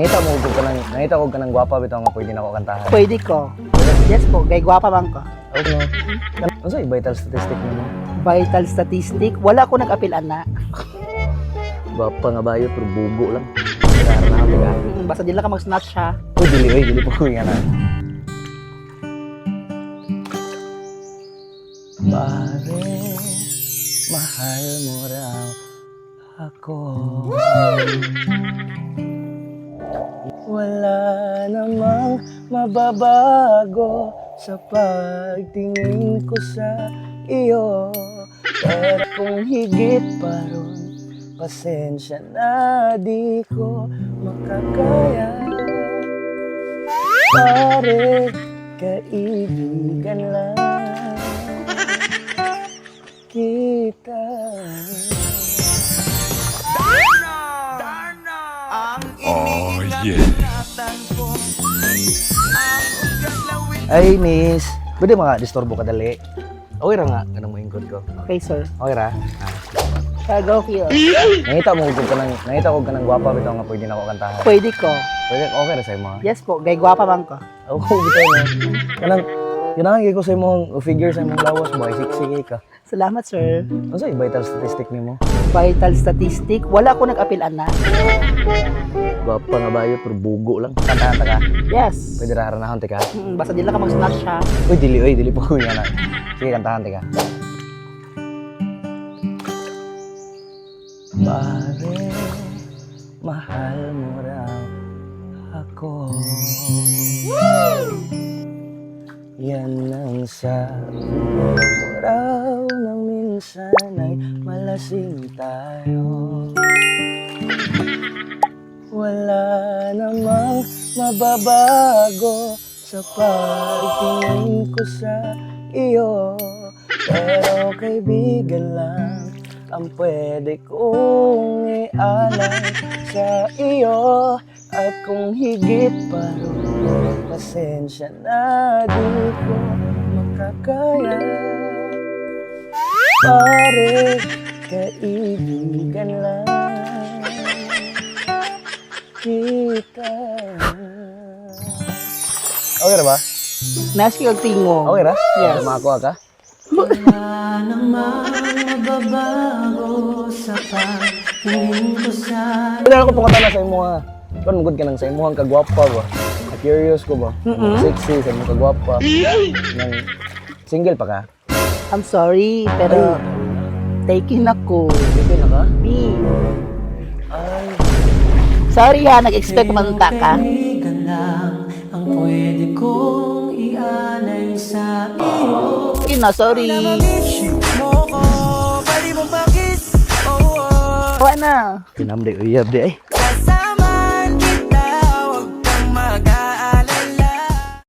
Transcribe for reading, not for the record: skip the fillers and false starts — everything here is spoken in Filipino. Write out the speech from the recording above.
Nangita ko ka ng gwapa bitaw nga pwede na ako kantahan. Pwede ko. Yes po, kay gwapa bang ko. Okay no. Ano sa vital statistic mo? Vital statistic, wala ko nag-apil ana. Gwapa nga bayo pero bugo lang. Kaya na ako ka. Basta di lang ka mag-snatch ha. Dili po nga na. Pare, mahal mo raw ako. Wala namang mababago sa pagtingin ko sa iyo. Pero kung higit pa ron, pasensya na di ko makakaya. Pare, kaibigan lang kita. Oh, yeah. Ay, miss. Pwede disturbo ka dali. Okay ra nga, ganang maingkod ko. Okay, sir. Okay ra? Go feel. Nangita ko ka ng gwapa bitaw nga pwede na ako kantahan. Pwede ko. Pwede, okay ra sa imo. Yes po, kay gwapa bang ko. Okay, bitaw na. Kanang ko sa imong figure sa imong lawas mo, ay siksik ka. Salamat, sir. Ano sa vital statistic nimo? Vital statistic, wala ko nag-apil ana. Gwapa nga bayo pero bugo lang. Kantahan ta ka. Yes. Pwede ra haranahon ti ka. Basta di lang ka mag-snatch ha. Dili po nga na. Sige, kantahan ti ka. Pare, mahal mo raw ako. Yan ang sabi mo raw nang minsan ay malasing tayo. Wala namang mababago sa pagtingin ko sa iyo. Pero kaibigan lang ang pwede kong ialay sa iyo. At kung higit pa ron, pasensya na di ko makakaya. Pare, kaibigan lang kita. Okay na ba? Naski kag tingo. Okay na? Yes. Makuha ka? Wala namang mababago sa pagtingin ko sa... Hindi ako pangutana sa imo ha. Kung magod ka nang sa imo ang kagwapa ba? Curious ko ba? Sexy sa imo kagwapa. Nang single pa ka? I'm sorry, pero taking ako. Okay na ka? Me. Ay. Sorry ha, nag-expect manta ka. Kaibigan lang ang pwede kong ialay sa iyo. Okay na, sorry. Mo ko, pwede mo bakit? Oh, oh. Wala na. Kinamday uyab di ay. Kasama